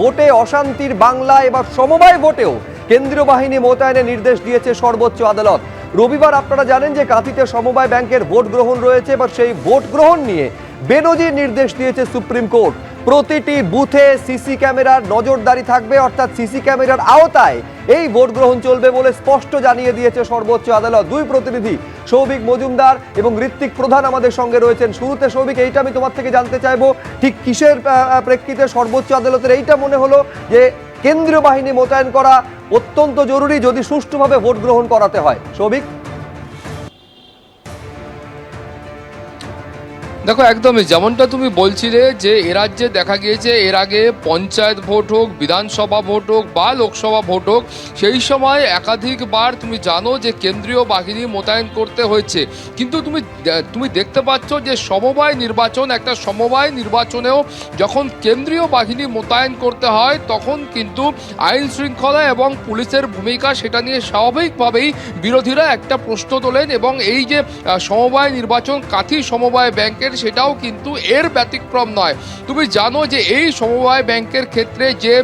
ভোটে অশান্তির বাংলা এবার সমবায় ভোটেও কেন্দ্রীয় বাহিনী মোতায়েনের নির্দেশ দিয়েছে সর্বোচ্চ আদালত। রবিবার আপনারা জানেন যে কাঁথিতে সমবায় ব্যাংকের ভোট গ্রহণ রয়েছে, এবার সেই ভোট গ্রহণ নিয়ে বেনজির নির্দেশ দিয়েছে সুপ্রিম কোর্ট। প্রতিটি বুথে সিসি ক্যামেরার নজরদারি থাকবে, অর্থাৎ সিসি ক্যামেরার আওতায় এই ভোট গ্রহণ চলবে বলে স্পষ্ট জানিয়ে দিয়েছে সর্বোচ্চ আদালত। দুই প্রতিনিধি সৌভিক মজুমদার এবং ঋত্বিক প্রধান আমাদের সঙ্গে রয়েছেন। শুরুতে সৌভিক, এইটা আমি তোমার থেকে জানতে চাইবো, ঠিক কিসের প্রেক্ষিতে সর্বোচ্চ আদালতের এইটা মনে হলো যে কেন্দ্রীয় বাহিনী মোতায়েন করা অত্যন্ত জরুরি যদি সুষ্ঠুভাবে ভোট গ্রহণ করাতে হয়? সৌভিক, দেখো, একদমই যেমনটা তুমি বলছিলে যে এ রাজ্যে দেখা গিয়েছে এর আগে পঞ্চায়েত ভোট হোক, বিধানসভা ভোট হোক বা লোকসভা ভোট হোক, সেই সময় একাধিকবার তুমি জানো যে কেন্দ্রীয় বাহিনী মোতায়েন করতে হয়েছে। কিন্তু তুমি দেখতে পাচ্ছ যে সমবায় নির্বাচন, একটা সমবায় নির্বাচনেও যখন কেন্দ্রীয় বাহিনী মোতায়েন করতে হয় তখন কিন্তু আইন শৃঙ্খলা এবং পুলিশের ভূমিকা, সেটা নিয়ে স্বাভাবিকভাবেই বিরোধীরা একটা প্রশ্ন তোলেন। এবং এই যে সমবায় নির্বাচন, কাঁথি সমবায় ব্যাংকের, সেটাও কিন্তু এর ব্যতিক্রম নয়। তুমি জানো যে এই সমবায় ব্যাংকের ক্ষেত্রে যে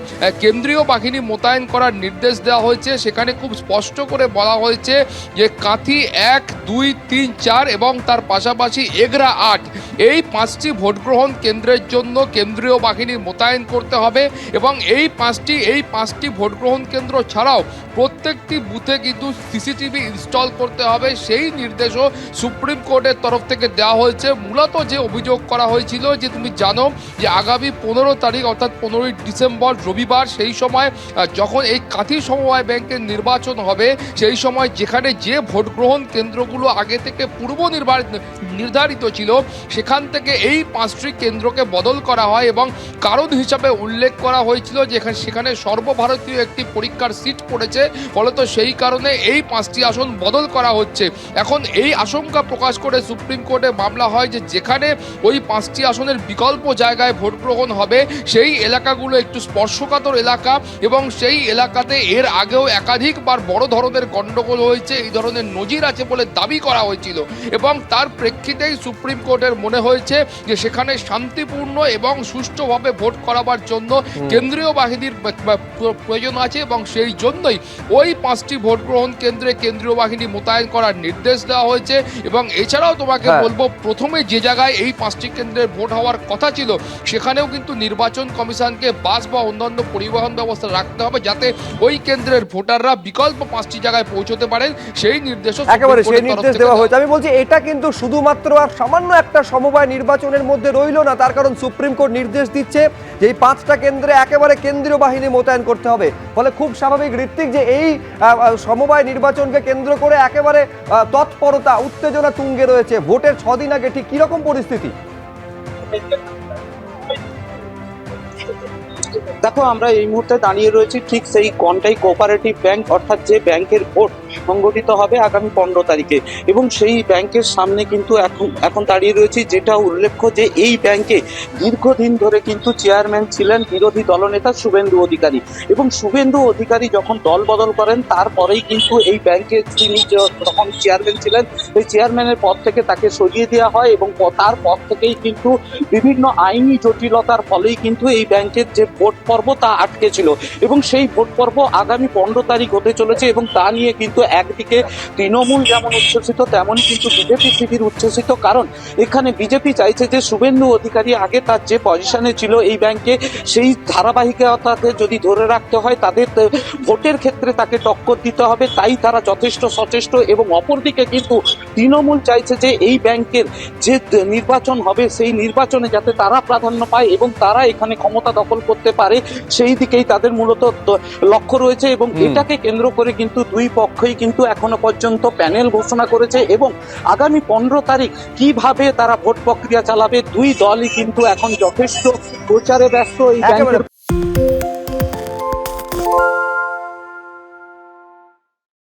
কেন্দ্রীয় বাহিনী মোতায়েন করার নির্দেশ দেওয়া হয়েছে, সেখানে খুব স্পষ্ট করে বলা হয়েছে যে কাঁথি 1, 2, 3, 4 এবং তার পাশাপাশি এগরা 8, এই 5টি ভোটগ্রহণ কেন্দ্রের জন্য কেন্দ্রীয় বাহিনী মোতায়েন করতে হবে। এবং এই পাঁচটি ভোটগ্রহণ কেন্দ্র ছাড়াও প্রত্যেকটি বুথে কিন্তু সিসিটিভি ইনস্টল করতে হবে, সেই নির্দেশও সুপ্রিম কোর্টের তরফ থেকে দেওয়া হয়েছে। মূলত যে অভিযোগ করা হয়েছিল যে তুমি জানো যে আগামী 15 তারিখ অর্থাৎ 15ই ডিসেম্বর রবিবার, সেই সময় যখন এই কাঁথি সমবায় ব্যাংকের নির্বাচন হবে, সেই সময় যেখানে যে ভোট গ্রহণ কেন্দ্রগুলো আগে থেকে পূর্ব নির্ধারিত ছিল, সেখান থেকে এই 5টি কেন্দ্রকে বদল করা হয় এবং কারণ হিসাবে উল্লেখ করা হয়েছিল যে সেখানে সর্বভারতীয় একটি পরীক্ষার সিট পড়েছে, ফলত সেই কারণে এই 5টি আসন বদল করা হচ্ছে। এখন এই আশঙ্কা প্রকাশ করে সুপ্রিম কোর্টে মামলা হয় যে যেখানে ওই 5টি আসনের বিকল্প জায়গায় ভোট গ্রহণ হবে, সেই এলাকাগুলো একটু স্পর্শকাতর এলাকা এবং সেই এলাকাতে এর আগেও একাধিকবার বড় ধরনের গণ্ডগোল হয়েছে, এই ধরনের নজির আছে বলে দাবি করা হয়েছিল। এবং তার প্রেক্ষিতেই সুপ্রিম কোর্টের মনে হয়েছে যে সেখানে শান্তিপূর্ণ এবং সুষ্ঠুভাবে ভোট করাবার জন্য কেন্দ্রীয় বাহিনীর প্রয়োজন আছে এবং সেই জন্যই ওই 5টি ভোট গ্রহণ কেন্দ্রে কেন্দ্রীয় বাহিনী মোতায়েন করার নির্দেশ দেওয়া হয়েছে। এবং এছাড়াও তোমাকে বলবো, প্রথমে যে জায়গায় এই 5টি কেন্দ্রের ভোট হওয়ার কথা ছিল, সেখানেও কিন্তু নির্বাচন কমিশনকে বাস বা অন্যান্য পরিবহন ব্যবস্থা রাখতে হবে যাতে ওই কেন্দ্রের ভোটাররা বিকল্প 5টি জায়গায় পৌঁছতে পারেন, সেই নির্দেশও একেবারে সেই নির্দেশ দেওয়া হয়েছে। আমি বলছি এটা কিন্তু শুধুমাত্র আর সামান্য একটা সমবায় নির্বাচনের মধ্যে রইল না, তার কারণ সুপ্রিম কোর্ট নির্দেশ দিচ্ছে যে এই 5টা কেন্দ্রে একেবারে কেন্দ্রীয় বাহিনী মোতায়েন করতে হবে। ফলে খুব স্বাভাবিক ঋত্বিক যে এই সমবায় নির্বাচনকে কেন্দ্র করে একেবারে তৎপরতা, উত্তেজনা তুঙ্গে রয়েছে। ভোটের 6 দিন আগে ঠিক কিরকম পরিস্থিতি? দেখো, আমরা এই মুহূর্তে দাঁড়িয়ে রয়েছি ঠিক সেই কন্টাই কোঅপারেটিভ ব্যাংক, অর্থাৎ যে ব্যাংকের ভোট সংগঠিত হবে আগামী 15 তারিখে, এবং সেই ব্যাংকের সামনে কিন্তু এখন দাঁড়িয়ে রয়েছি। যেটা উল্লেখ্য যে এই ব্যাংকে দীর্ঘদিন ধরে কিন্তু চেয়ারম্যান ছিলেন বিরোধী দলনেতা শুভেন্দু অধিকারী, এবং শুভেন্দু অধিকারী যখন দল বদল করেন তারপরেই কিন্তু এই ব্যাংকের যিনি যখন চেয়ারম্যান ছিলেন, এই চেয়ারম্যানের পদ থেকে তাকে সরিয়ে দেওয়া হয় এবং তার পদ থেকেই কিন্তু বিভিন্ন আইনি জটিলতার ফলেই কিন্তু এই ব্যাংকের যে ভোট পর্ব তা আটকে ছিল। এবং সেই ভোট পর্ব আগামী 15 তারিখ হতে চলেছে, এবং তা নিয়ে কিন্তু একদিকে তৃণমূল যেমন উচ্ছ্বসিত, তেমনই কিন্তু বিজেপি শিবির উচ্ছ্বসিত। কারণ এখানে বিজেপি চাইছে যে শুভেন্দু অধিকারী আগে তার যে পজিশনে ছিল এই ব্যাংকে, সেই ধারাবাহিকতাকে যদি ধরে রাখতে হয় তাদের ভোটের ক্ষেত্রে তাকে টক্কর দিতে হবে, তাই তারা যথেষ্ট সচেষ্ট। এবং অপরদিকে কিন্তু তৃণমূল চাইছে যে এই ব্যাংকের যে নির্বাচন হবে সেই নির্বাচনে যাতে তারা প্রাধান্য পায় এবং তারা এখানে ক্ষমতা দখল করতে পারে, সেই দিকেই তাদের মূলত লক্ষ্য রয়েছে। এবং এটাকে কেন্দ্র করে কিন্তু দুই পক্ষই কিন্তু এখনো পর্যন্ত প্যানেল ঘোষণা করেছে, এবং আগামী 15 তারিখ কিভাবে তারা ভোট প্রক্রিয়া চালাবে, দুই দলই কিন্তু এখন যথেষ্ট প্রচারে ব্যস্ত। এই ব্যাংকের